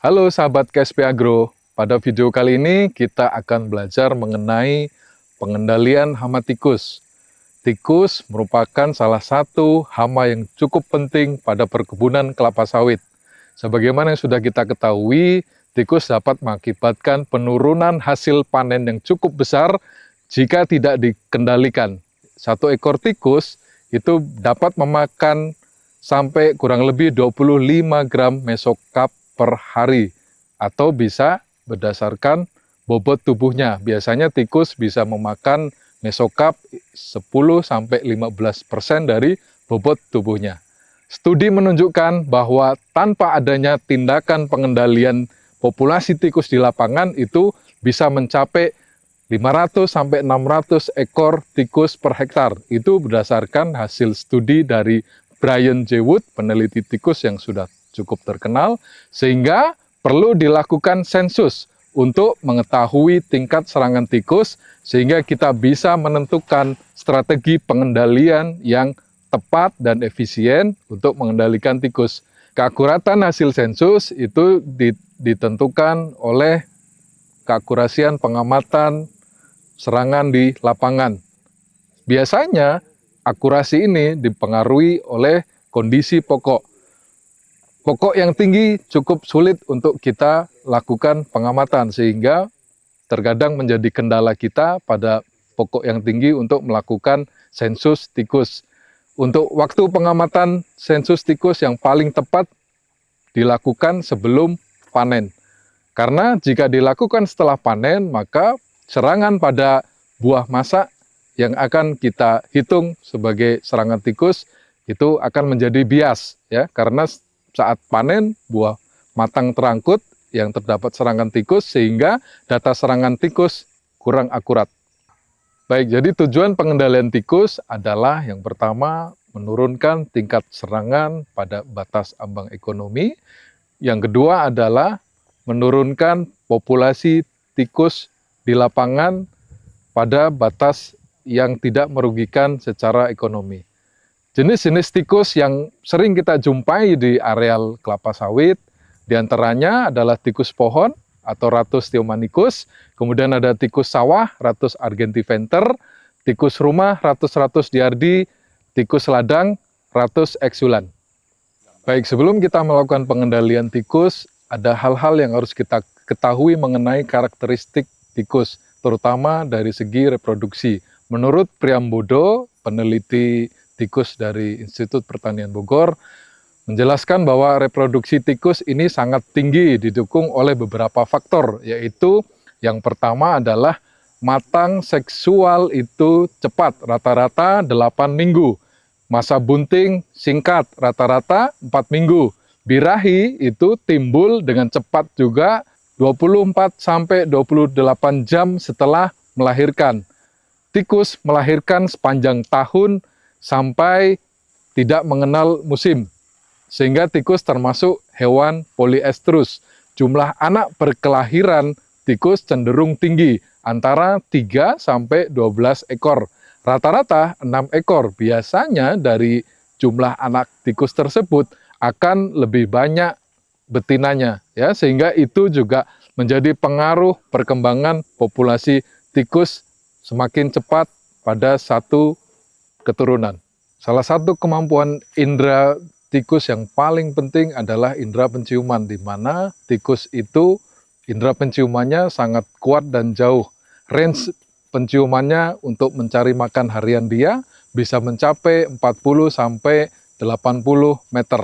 Halo sahabat KSP Agro, pada video kali ini kita akan belajar mengenai pengendalian hama tikus. Tikus merupakan salah satu hama yang cukup penting pada perkebunan kelapa sawit. Sebagaimana yang sudah kita ketahui, tikus dapat mengakibatkan penurunan hasil panen yang cukup besar jika tidak dikendalikan. Satu ekor tikus itu dapat memakan sampai kurang lebih 25 gram mesokap per hari, atau bisa berdasarkan bobot tubuhnya. Biasanya tikus bisa memakan mesokap 10-15% dari bobot tubuhnya. Studi menunjukkan bahwa tanpa adanya tindakan pengendalian populasi tikus di lapangan itu bisa mencapai 500-600 ekor tikus per hektar. Itu berdasarkan hasil studi dari Brian J. Wood, peneliti tikus yang sudah cukup terkenal, sehingga perlu dilakukan sensus untuk mengetahui tingkat serangan tikus, sehingga kita bisa menentukan strategi pengendalian yang tepat dan efisien untuk mengendalikan tikus. Keakuratan hasil sensus itu ditentukan oleh keakurasian pengamatan serangan di lapangan. Biasanya akurasi ini dipengaruhi oleh kondisi pokok. Pokok yang tinggi cukup sulit untuk kita lakukan pengamatan, sehingga terkadang menjadi kendala kita pada pokok yang tinggi untuk melakukan sensus tikus. Untuk waktu pengamatan sensus tikus yang paling tepat dilakukan sebelum panen. Karena jika dilakukan setelah panen, maka serangan pada buah masak yang akan kita hitung sebagai serangan tikus itu akan menjadi bias, ya, karena saat panen buah matang terangkut yang terdapat serangan tikus, sehingga data serangan tikus kurang akurat. Baik, jadi tujuan pengendalian tikus adalah yang pertama menurunkan tingkat serangan pada batas ambang ekonomi. Yang kedua adalah menurunkan populasi tikus di lapangan pada batas yang tidak merugikan secara ekonomi. Jenis-jenis tikus yang sering kita jumpai di areal kelapa sawit, diantaranya adalah tikus pohon atau Rattus theomanicus, kemudian ada tikus sawah, Rattus argentiventer, tikus rumah, Rattus diardi, tikus ladang, Rattus exulan. Baik, sebelum kita melakukan pengendalian tikus, ada hal-hal yang harus kita ketahui mengenai karakteristik tikus, terutama dari segi reproduksi. Menurut Priambodo, peneliti tikus dari Institut Pertanian Bogor, menjelaskan bahwa reproduksi tikus ini sangat tinggi, didukung oleh beberapa faktor, yaitu yang pertama adalah matang seksual itu cepat, rata-rata 8 minggu. Masa bunting singkat, rata-rata 4 minggu. Birahi itu timbul dengan cepat juga 24-28 jam setelah melahirkan. Tikus melahirkan sepanjang tahun sampai tidak mengenal musim, sehingga tikus termasuk hewan poliestrus. Jumlah anak berkelahiran tikus cenderung tinggi, antara 3-12 ekor. Rata-rata 6 ekor. Biasanya dari jumlah anak tikus tersebut akan lebih banyak betinanya, ya, sehingga itu juga menjadi pengaruh perkembangan populasi tikus semakin cepat pada satu keturunan. Salah satu kemampuan indera tikus yang paling penting adalah indera penciuman, di mana tikus itu indera penciumannya sangat kuat dan jauh. Range penciumannya untuk mencari makan harian dia bisa mencapai 40-80 meter.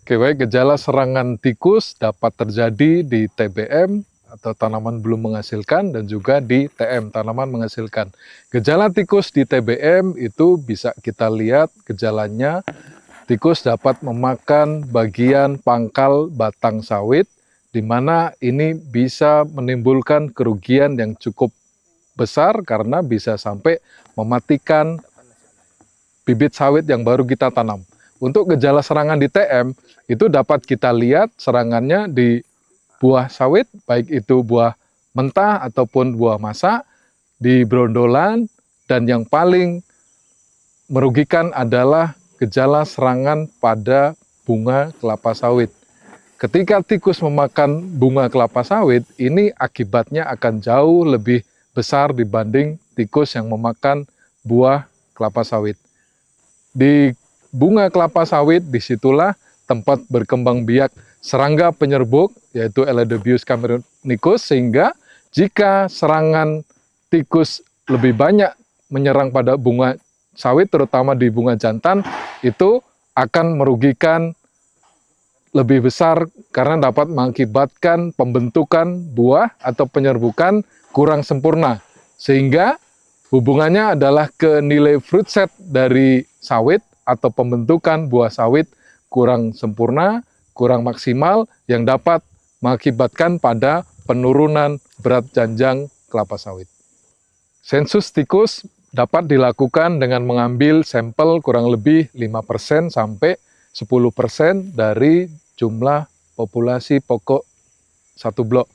Oke, baik, gejala serangan tikus dapat terjadi di TBM atau tanaman belum menghasilkan, dan juga di TM, tanaman menghasilkan. Gejala tikus di TBM itu bisa kita lihat gejalanya. Tikus dapat memakan bagian pangkal batang sawit, di mana ini bisa menimbulkan kerugian yang cukup besar karena bisa sampai mematikan bibit sawit yang baru kita tanam. Untuk gejala serangan di TM, itu dapat kita lihat serangannya di buah sawit, baik itu buah mentah ataupun buah masak, di brondolan, dan yang paling merugikan adalah gejala serangan pada bunga kelapa sawit. Ketika tikus memakan bunga kelapa sawit, ini akibatnya akan jauh lebih besar dibanding tikus yang memakan buah kelapa sawit. Di bunga kelapa sawit, disitulah tempat berkembang biak serangga penyerbuk, yaitu Eladobius cameronicus, sehingga jika serangan tikus lebih banyak menyerang pada bunga sawit, terutama di bunga jantan, itu akan merugikan lebih besar karena dapat mengakibatkan pembentukan buah atau penyerbukan kurang sempurna. Sehingga hubungannya adalah ke nilai fruit set dari sawit atau pembentukan buah sawit kurang sempurna, kurang maksimal, yang dapat mengakibatkan pada penurunan berat janjang kelapa sawit. Sensus tikus dapat dilakukan dengan mengambil sampel kurang lebih 5% sampai 10% dari jumlah populasi pokok satu blok.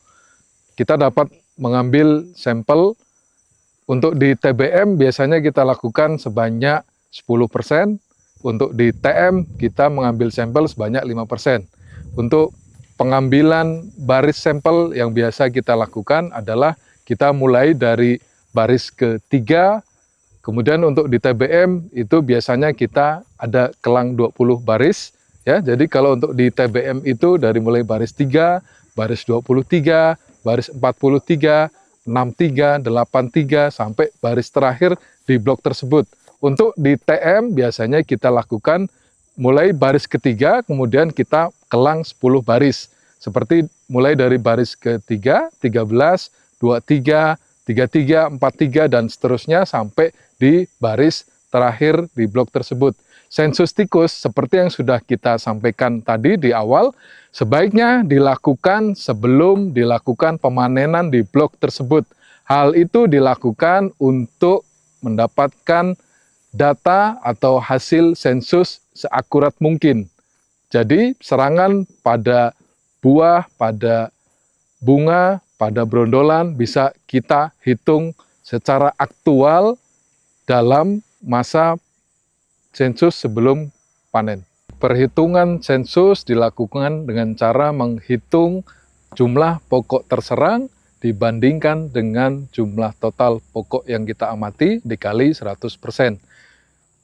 Kita dapat mengambil sampel untuk di TBM biasanya kita lakukan sebanyak 10%, untuk di TM kita mengambil sampel sebanyak 5%. Untuk pengambilan baris sampel yang biasa kita lakukan adalah kita mulai dari baris ketiga. Kemudian untuk di TBM itu biasanya kita ada kelang 20 baris, ya. Jadi kalau untuk di TBM itu dari mulai baris 3, baris 23, baris 43, 63, 83 sampai baris terakhir di blok tersebut. Untuk di TM biasanya kita lakukan mulai baris ketiga, kemudian kita kelang 10 baris. Seperti mulai dari baris ketiga, 13, 23, 33, 43, dan seterusnya sampai di baris terakhir di blok tersebut. Sensus tikus seperti yang sudah kita sampaikan tadi di awal, sebaiknya dilakukan sebelum dilakukan pemanenan di blok tersebut. Hal itu dilakukan untuk mendapatkan data atau hasil sensus seakurat mungkin. Jadi serangan pada buah, pada bunga, pada brondolan bisa kita hitung secara aktual dalam masa sensus sebelum panen. Perhitungan sensus dilakukan dengan cara menghitung jumlah pokok terserang dibandingkan dengan jumlah total pokok yang kita amati dikali 100%.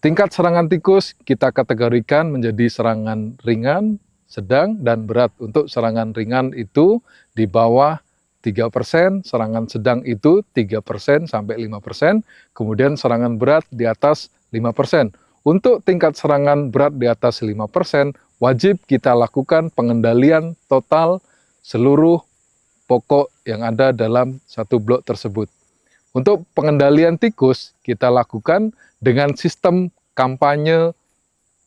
Tingkat serangan tikus kita kategorikan menjadi serangan ringan, sedang, dan berat. Untuk serangan ringan itu di bawah 3%, serangan sedang itu 3% sampai 5%, kemudian serangan berat di atas 5%. Untuk tingkat serangan berat di atas 5%, wajib kita lakukan pengendalian total seluruh pokok yang ada dalam satu blok tersebut. Untuk pengendalian tikus, kita lakukan dengan sistem kampanye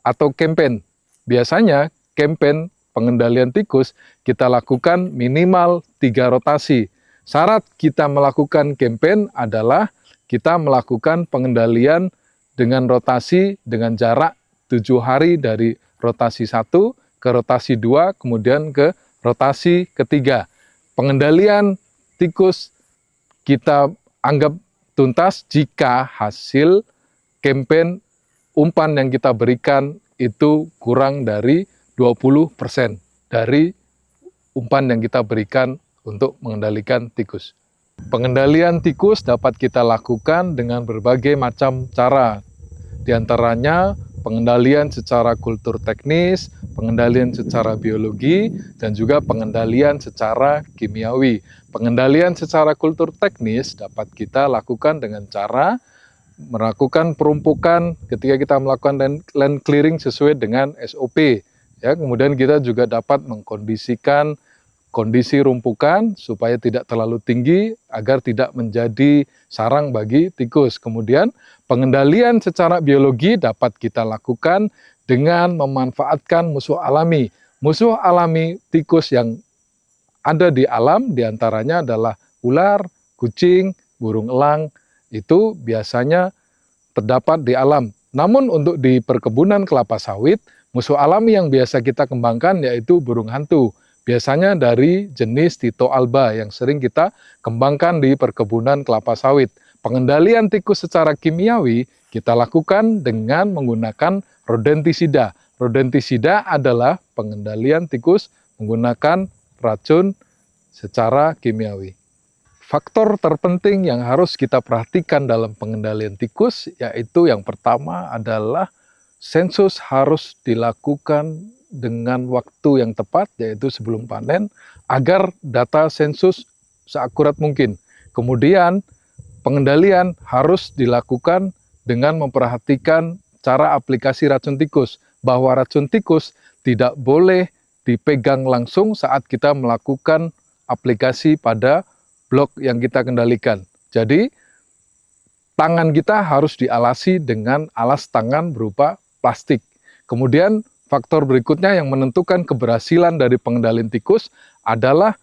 atau campaign. Biasanya, campaign pengendalian tikus kita lakukan minimal 3 rotasi. Syarat kita melakukan campaign adalah kita melakukan pengendalian dengan rotasi dengan jarak 7 hari dari rotasi 1 ke rotasi 2, kemudian ke rotasi ketiga. Pengendalian tikus kita anggap tuntas jika hasil campaign umpan yang kita berikan itu kurang dari 20% dari umpan yang kita berikan untuk mengendalikan tikus. Pengendalian tikus dapat kita lakukan dengan berbagai macam cara. Di antaranya pengendalian secara kultur teknis, pengendalian secara biologi, dan juga pengendalian secara kimiawi. Pengendalian secara kultur teknis dapat kita lakukan dengan cara melakukan perumpukan ketika kita melakukan land clearing sesuai dengan SOP. Ya, kemudian kita juga dapat mengkondisikan kondisi rumpukan supaya tidak terlalu tinggi agar tidak menjadi sarang bagi tikus. Kemudian pengendalian secara biologi dapat kita lakukan dengan memanfaatkan musuh alami. Musuh alami tikus yang ada di alam diantaranya adalah ular, kucing, burung elang, itu biasanya terdapat di alam. Namun untuk di perkebunan kelapa sawit, musuh alami yang biasa kita kembangkan yaitu burung hantu. Biasanya dari jenis Tito alba yang sering kita kembangkan di perkebunan kelapa sawit. Pengendalian tikus secara kimiawi kita lakukan dengan menggunakan rodentisida. Rodentisida adalah pengendalian tikus menggunakan racun secara kimiawi. Faktor terpenting yang harus kita perhatikan dalam pengendalian tikus, yaitu yang pertama adalah sensus harus dilakukan dengan waktu yang tepat, yaitu sebelum panen, agar data sensus seakurat mungkin. Kemudian, pengendalian harus dilakukan dengan memperhatikan cara aplikasi racun tikus, bahwa racun tikus tidak boleh dipegang langsung saat kita melakukan aplikasi pada blok yang kita kendalikan. Jadi, tangan kita harus dialasi dengan alas tangan berupa plastik. Kemudian, faktor berikutnya yang menentukan keberhasilan dari pengendalian tikus adalah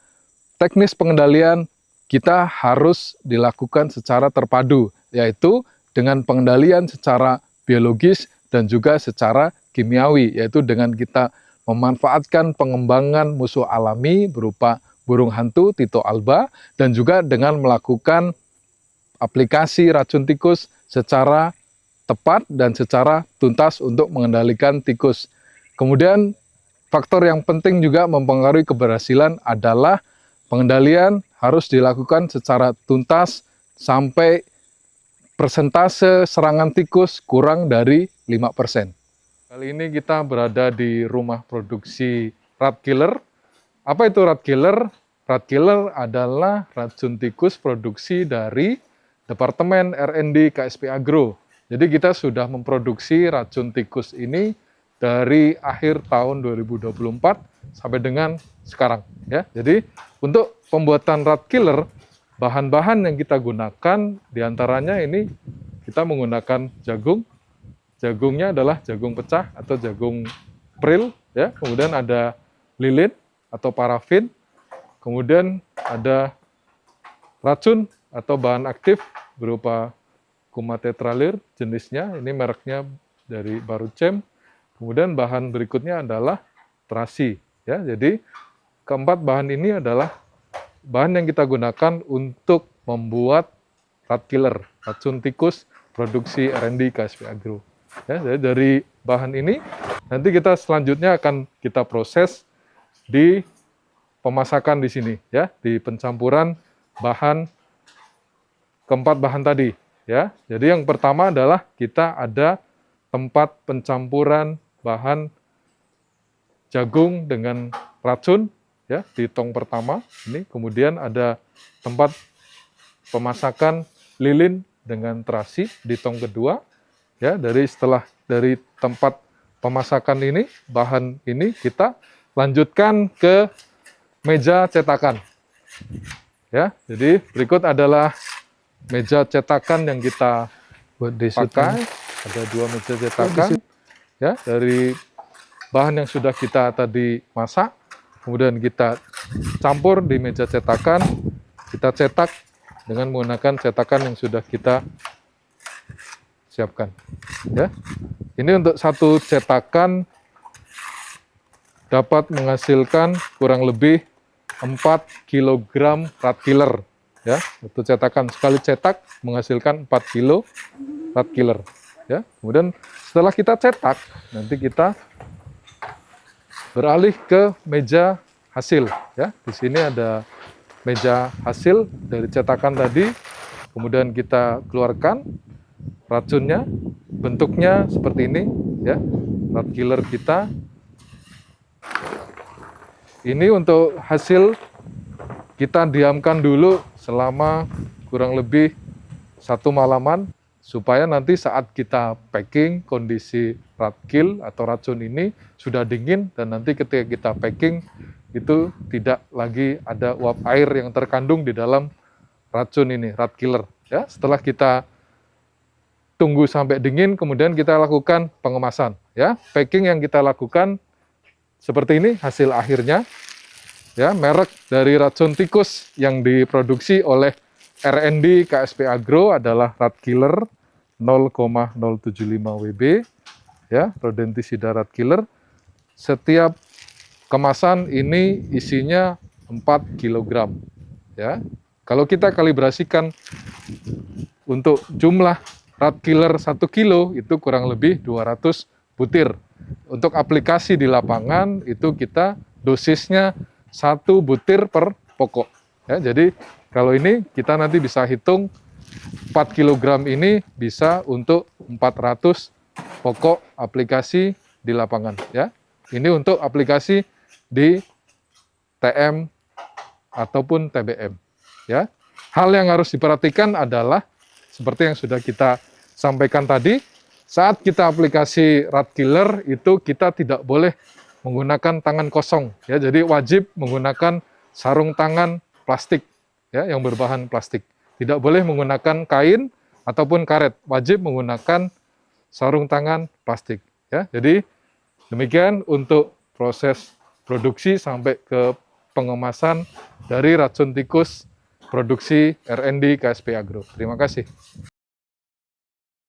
teknis pengendalian kita harus dilakukan secara terpadu, yaitu dengan pengendalian secara biologis dan juga secara kimiawi, yaitu dengan kita memanfaatkan pengembangan musuh alami berupa burung hantu Tyto alba, dan juga dengan melakukan aplikasi racun tikus secara tepat dan secara tuntas untuk mengendalikan tikus. Kemudian faktor yang penting juga mempengaruhi keberhasilan adalah pengendalian harus dilakukan secara tuntas sampai persentase serangan tikus kurang dari 5%. Kali ini kita berada di rumah produksi rat killer. Apa itu rat killer? Rat killer adalah racun tikus produksi dari Departemen R&D KSP Agro. Jadi kita sudah memproduksi racun tikus ini dari akhir tahun 2024 sampai dengan sekarang. Ya. Jadi untuk pembuatan rat killer, bahan-bahan yang kita gunakan diantaranya ini kita menggunakan jagung. Jagungnya adalah jagung pecah atau jagung pril. Ya. Kemudian ada lilin atau parafin. Kemudian ada racun atau bahan aktif berupa kumatetralir jenisnya, ini mereknya dari Baruchem. Kemudian bahan berikutnya adalah terasi. Ya, jadi keempat bahan ini adalah bahan yang kita gunakan untuk membuat rat killer, racun tikus produksi R&D KSP Agro. Ya, jadi dari bahan ini nanti kita selanjutnya akan kita proses di pemasakan di sini, ya, di pencampuran bahan keempat bahan tadi, ya. Jadi yang pertama adalah kita ada tempat pencampuran bahan jagung dengan racun, ya, di tong pertama ini. Kemudian ada tempat pemasakan lilin dengan terasi di tong kedua, ya. Dari tempat pemasakan ini, bahan ini kita lanjutkan ke meja cetakan. Ya, jadi berikut adalah meja cetakan yang kita pakai. Ada 2 meja cetakan. Ya, dari bahan yang sudah kita tadi masak, kemudian kita campur di meja cetakan, kita cetak dengan menggunakan cetakan yang sudah kita siapkan. Ya, ini untuk satu cetakan dapat menghasilkan kurang lebih 4 kg rat killer. Ya, untuk cetakan sekali cetak menghasilkan 4 kg rat killer. Ya, kemudian setelah kita cetak, nanti kita beralih ke meja hasil. Ya, di sini ada meja hasil dari cetakan tadi. Kemudian kita keluarkan racunnya, bentuknya seperti ini. Ya, rat killer kita. Ini untuk hasil kita diamkan dulu selama kurang lebih 1 malaman supaya nanti saat kita packing kondisi rat kill atau racun ini sudah dingin, dan nanti ketika kita packing itu tidak lagi ada uap air yang terkandung di dalam racun ini, rat killer. Ya, setelah kita tunggu sampai dingin, kemudian kita lakukan pengemasan. Ya, packing yang kita lakukan seperti ini hasil akhirnya. Ya, merek dari racun tikus yang diproduksi oleh R&D KSP Agro adalah rat killer 0,075 WB. Ya, Rodenticida rat killer. Setiap kemasan ini isinya 4 kg. Ya. Kalau kita kalibrasikan untuk jumlah rat killer 1 kilo itu kurang lebih 200 butir. Untuk aplikasi di lapangan itu kita dosisnya 1 butir per pokok. Ya, jadi kalau ini kita nanti bisa hitung 4 kg ini bisa untuk 400 pokok aplikasi di lapangan. Ya, ini untuk aplikasi di TM ataupun TBM. Ya, hal yang harus diperhatikan adalah seperti yang sudah kita sampaikan tadi, saat kita aplikasi rat killer itu kita tidak boleh menggunakan tangan kosong. Ya, jadi wajib menggunakan sarung tangan plastik, ya, yang berbahan plastik. Tidak boleh menggunakan kain ataupun karet, wajib menggunakan sarung tangan plastik. Ya, jadi demikian untuk proses produksi sampai ke pengemasan dari racun tikus produksi R&D KSP Agro. Terima kasih.